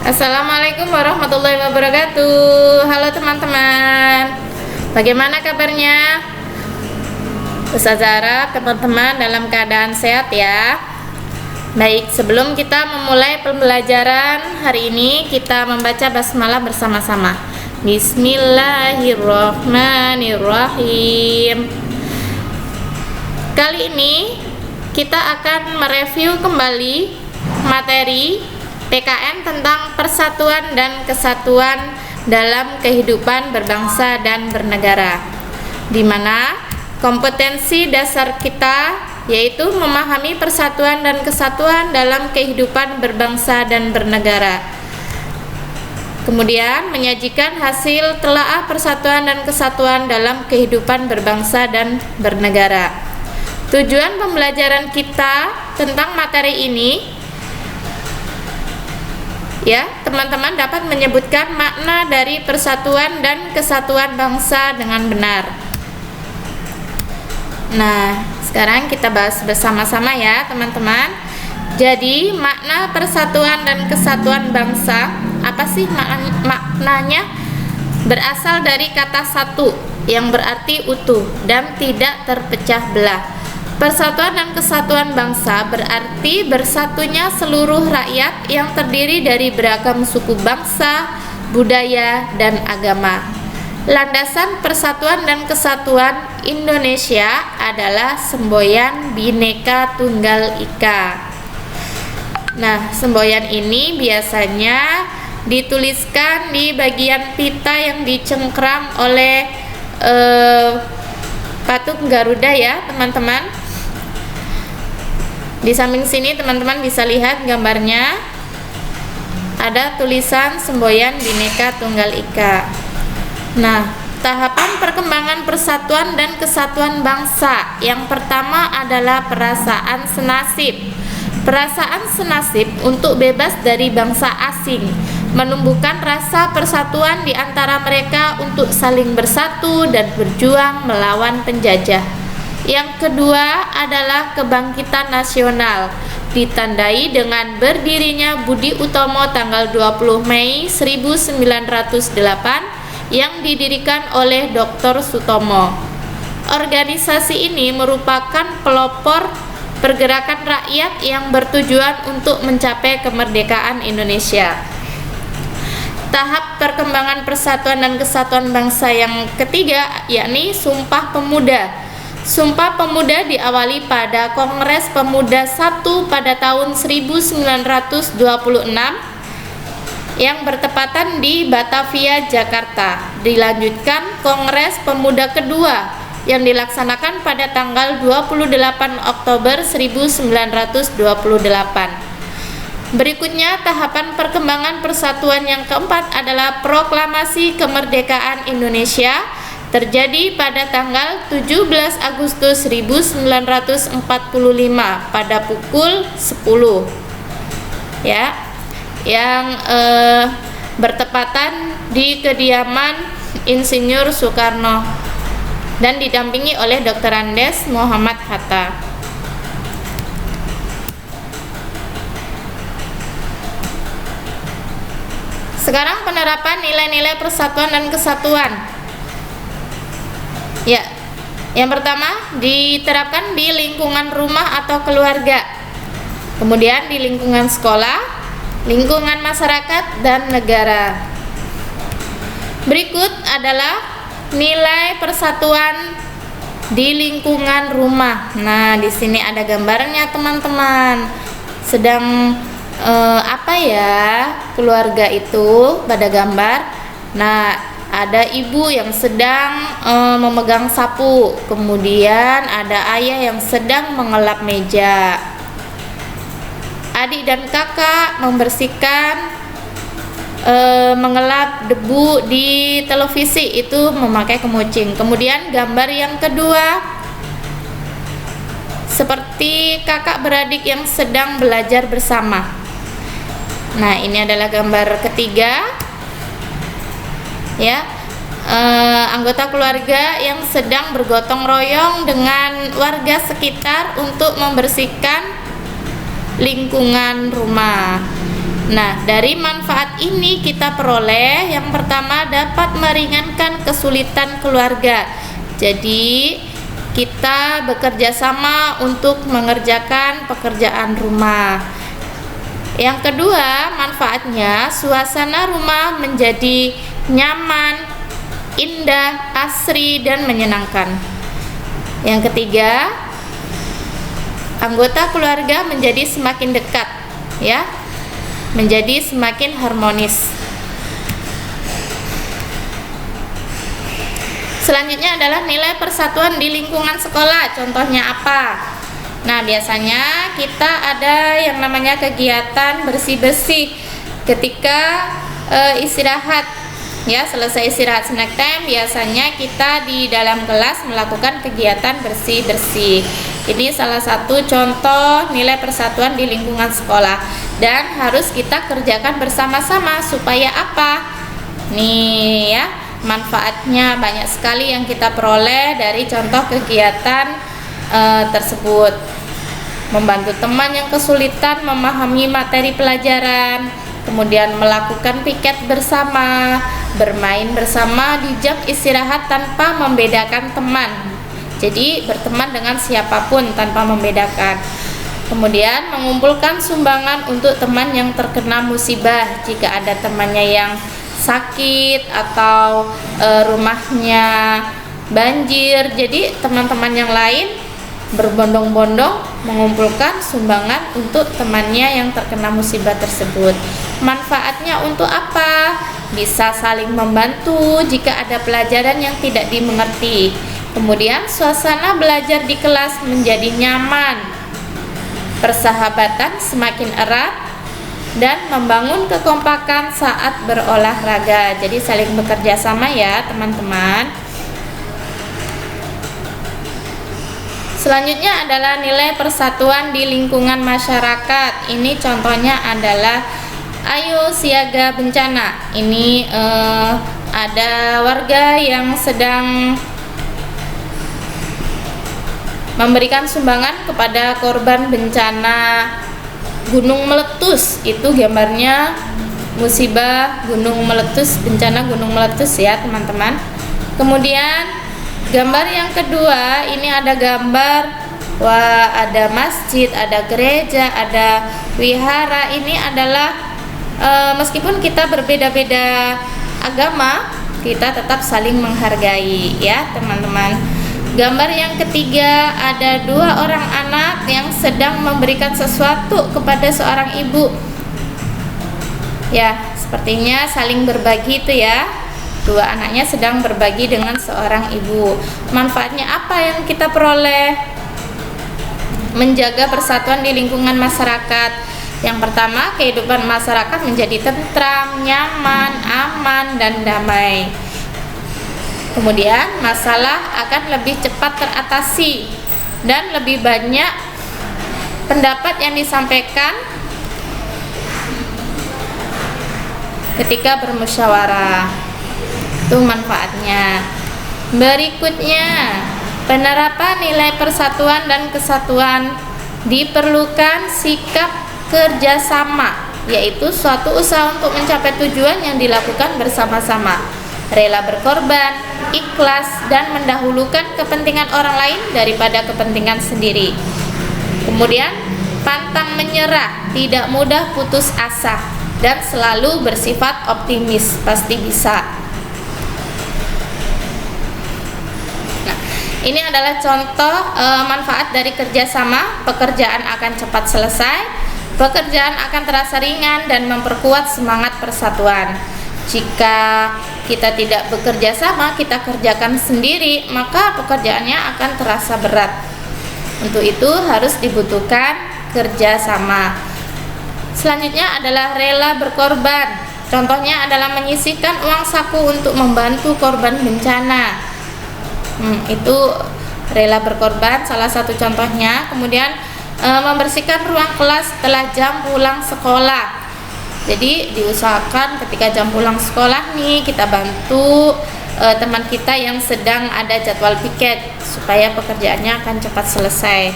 Assalamualaikum warahmatullahi wabarakatuh. Halo teman-teman, bagaimana kabarnya? Ustazah harap teman-teman dalam keadaan sehat ya. Baik, sebelum kita memulai pembelajaran hari ini, kita membaca basmalah bersama-sama. Bismillahirrahmanirrahim. Kali ini kita akan mereview kembali materi PKN tentang persatuan dan kesatuan dalam kehidupan berbangsa dan bernegara, di mana kompetensi dasar kita yaitu memahami persatuan dan kesatuan dalam kehidupan berbangsa dan bernegara. Kemudian menyajikan hasil telaah persatuan dan kesatuan dalam kehidupan berbangsa dan bernegara. Tujuan pembelajaran kita tentang materi ini, ya, teman-teman dapat menyebutkan makna dari persatuan dan kesatuan bangsa dengan benar. Nah, sekarang kita bahas bersama-sama ya, teman-teman. Jadi, makna persatuan dan kesatuan bangsa, apa sih maknanya? Berasal dari kata satu yang berarti utuh dan tidak terpecah belah. Persatuan dan kesatuan bangsa berarti bersatunya seluruh rakyat yang terdiri dari beragam suku bangsa, budaya, dan agama. Landasan persatuan dan kesatuan Indonesia adalah semboyan Bhinneka Tunggal Ika. Nah, semboyan ini biasanya dituliskan di bagian pita yang dicengkram oleh patung Garuda ya, teman-teman. Di samping sini teman-teman bisa lihat gambarnya, ada tulisan semboyan Bhinneka Tunggal Ika. Nah, tahapan perkembangan persatuan dan kesatuan bangsa yang pertama adalah perasaan senasib. Perasaan senasib untuk bebas dari bangsa asing, menumbuhkan rasa persatuan di antara mereka untuk saling bersatu dan berjuang melawan penjajah. Yang kedua adalah kebangkitan nasional, ditandai dengan berdirinya Budi Utomo tanggal 20 Mei 1908 yang didirikan oleh Dr. Sutomo. Organisasi ini merupakan pelopor pergerakan rakyat yang bertujuan untuk mencapai kemerdekaan Indonesia. Tahap perkembangan persatuan dan kesatuan bangsa yang ketiga yakni Sumpah Pemuda. Sumpah Pemuda diawali pada Kongres Pemuda 1 pada tahun 1926 yang bertepatan di Batavia, Jakarta. Dilanjutkan Kongres Pemuda kedua yang dilaksanakan pada tanggal 28 Oktober 1928. Berikutnya tahapan perkembangan persatuan yang keempat adalah Proklamasi Kemerdekaan Indonesia, terjadi pada tanggal 17 Agustus 1945 pada pukul 10 ya, yang bertepatan di kediaman Insinyur Soekarno dan didampingi oleh Dr. Andes Muhammad Hatta. Sekarang penerapan nilai-nilai persatuan dan kesatuan. Ya, yang pertama diterapkan di lingkungan rumah atau keluarga, kemudian di lingkungan sekolah, lingkungan masyarakat, dan negara. Berikut adalah nilai persatuan di lingkungan rumah. Nah, di sini ada gambarnya teman-teman. Sedang apa ya keluarga itu pada gambar. Nah, ada ibu yang sedang memegang sapu, kemudian ada ayah yang sedang mengelap meja. Adik dan kakak membersihkan, mengelap debu di televisi, itu memakai kemucing. Kemudian gambar yang kedua, seperti kakak beradik yang sedang belajar bersama. Nah, ini adalah gambar ketiga. Ya, anggota keluarga yang sedang bergotong royong dengan warga sekitar untuk membersihkan lingkungan rumah. Nah, dari manfaat ini kita peroleh yang pertama dapat meringankan kesulitan keluarga. Jadi, kita bekerja sama untuk mengerjakan pekerjaan rumah. Yang kedua, manfaatnya suasana rumah menjadi nyaman, indah, asri, dan menyenangkan. Yang ketiga, anggota keluarga menjadi semakin dekat, ya, menjadi semakin harmonis. Selanjutnya adalah nilai persatuan di lingkungan sekolah. Contohnya apa? Nah, biasanya kita ada yang namanya kegiatan bersih-bersih ketika istirahat. Ya, selesai istirahat snack time, biasanya kita di dalam kelas melakukan kegiatan bersih-bersih. Ini salah satu contoh nilai persatuan di lingkungan sekolah dan harus kita kerjakan bersama-sama supaya apa? Nih ya, manfaatnya banyak sekali yang kita peroleh dari contoh kegiatan tersebut. Membantu teman yang kesulitan memahami materi pelajaran, kemudian melakukan piket bersama, bermain bersama di jam istirahat tanpa membedakan teman. Jadi berteman dengan siapapun tanpa membedakan. Kemudian mengumpulkan sumbangan untuk teman yang terkena musibah. Jika ada temannya yang sakit atau rumahnya banjir, jadi teman-teman yang lain berbondong-bondong mengumpulkan sumbangan untuk temannya yang terkena musibah tersebut. Manfaatnya untuk apa? Bisa saling membantu jika ada pelajaran yang tidak dimengerti. Kemudian suasana belajar di kelas menjadi nyaman, persahabatan semakin erat, dan membangun kekompakan saat berolahraga. Jadi saling bekerja sama ya teman-teman. Selanjutnya adalah nilai persatuan di lingkungan masyarakat. Ini contohnya adalah Ayo Siaga Bencana. Ini ada warga yang sedang memberikan sumbangan kepada korban bencana gunung meletus. Itu gambarnya musibah gunung meletus, bencana gunung meletus ya teman-teman. Kemudian gambar yang kedua, ini ada gambar ada masjid, ada gereja, ada wihara. Ini adalah meskipun kita berbeda-beda agama, kita tetap saling menghargai ya teman-teman. Gambar yang ketiga, ada dua orang anak yang sedang memberikan sesuatu kepada seorang ibu. Ya, sepertinya saling berbagi itu ya. Dua anaknya sedang berbagi dengan seorang ibu. Manfaatnya apa yang kita peroleh? Menjaga persatuan di lingkungan masyarakat. Yang pertama, kehidupan masyarakat menjadi tentram, nyaman, aman, dan damai. Kemudian masalah akan lebih cepat teratasi dan lebih banyak pendapat yang disampaikan ketika bermusyawarah. Itu manfaatnya. Berikutnya, penerapan nilai persatuan dan kesatuan. Diperlukan sikap kerjasama, yaitu suatu usaha untuk mencapai tujuan yang dilakukan bersama-sama, rela berkorban, ikhlas, dan mendahulukan kepentingan orang lain daripada kepentingan sendiri. Kemudian pantang menyerah, tidak mudah putus asa, dan selalu bersifat optimis, pasti bisa. Nah, ini adalah contoh manfaat dari kerjasama. Pekerjaan akan cepat selesai, pekerjaan akan terasa ringan, dan memperkuat semangat persatuan. Jika kita tidak bekerja sama, kita kerjakan sendiri, maka pekerjaannya akan terasa berat. Untuk itu harus dibutuhkan kerjasama. Selanjutnya adalah rela berkorban. Contohnya adalah menyisihkan uang saku untuk membantu korban bencana. Itu rela berkorban, salah satu contohnya. Kemudian membersihkan ruang kelas setelah jam pulang sekolah. Jadi diusahakan ketika jam pulang sekolah nih, kita bantu teman kita yang sedang ada jadwal piket supaya pekerjaannya akan cepat selesai.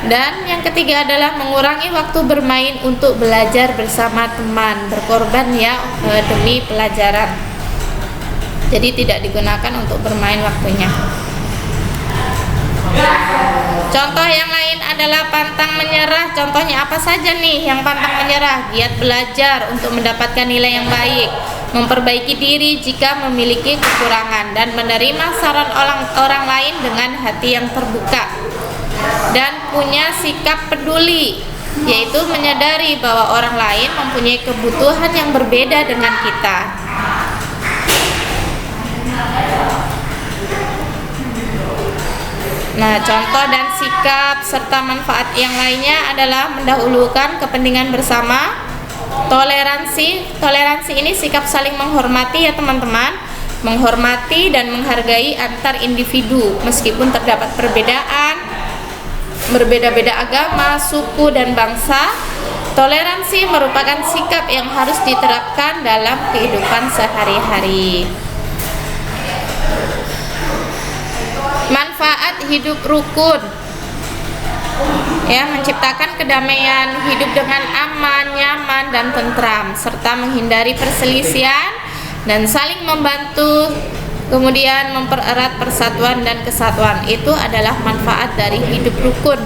Dan yang ketiga adalah mengurangi waktu bermain untuk belajar bersama teman, berkorban ya demi pelajaran. Jadi tidak digunakan untuk bermain waktunya. Contoh yang lain adalah pantang menyerah. Contohnya apa saja nih yang pantang menyerah? Giat belajar untuk mendapatkan nilai yang baik, memperbaiki diri jika memiliki kekurangan, dan menerima saran orang lain dengan hati yang terbuka, dan punya sikap peduli, yaitu menyadari bahwa orang lain mempunyai kebutuhan yang berbeda dengan kita. Nah, contoh dan sikap serta manfaat yang lainnya adalah mendahulukan kepentingan bersama, toleransi ini sikap saling menghormati ya teman-teman, menghormati dan menghargai antar individu meskipun terdapat perbedaan, berbeda-beda agama, suku dan bangsa. Toleransi merupakan sikap yang harus diterapkan dalam kehidupan sehari-hari. Manfaat hidup rukun, ya, menciptakan kedamaian, hidup dengan aman, nyaman dan tentram, serta menghindari perselisihan dan saling membantu, kemudian mempererat persatuan dan kesatuan. Itu adalah manfaat dari hidup rukun.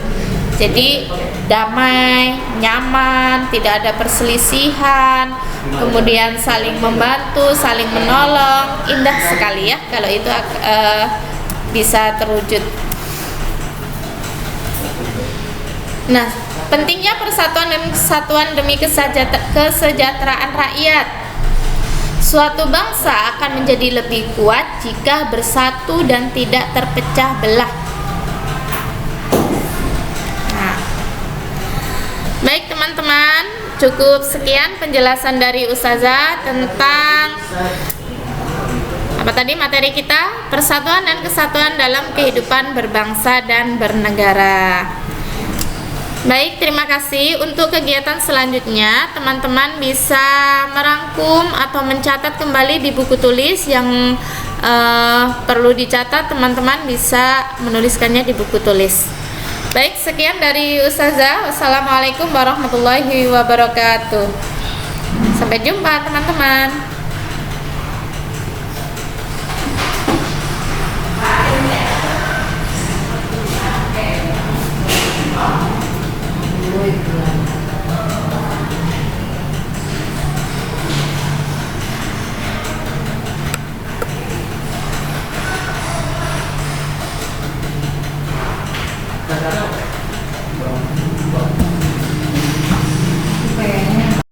Jadi damai, nyaman, tidak ada perselisihan, kemudian saling membantu, saling menolong. Indah sekali ya kalau itu bisa terwujud. Nah, pentingnya persatuan dan kesatuan demi kesejahteraan rakyat. Suatu bangsa akan menjadi lebih kuat jika bersatu dan tidak terpecah belah. Nah, baik teman-teman, cukup sekian penjelasan dari Ustazah tentang apa tadi materi kita, persatuan dan kesatuan dalam kehidupan berbangsa dan bernegara. Baik, terima kasih. Untuk kegiatan selanjutnya, teman-teman bisa merangkum atau mencatat kembali di buku tulis yang perlu dicatat. Teman-teman bisa menuliskannya di buku tulis. Baik, sekian dari Ustazah. Wassalamualaikum warahmatullahi wabarakatuh. Sampai jumpa teman-teman.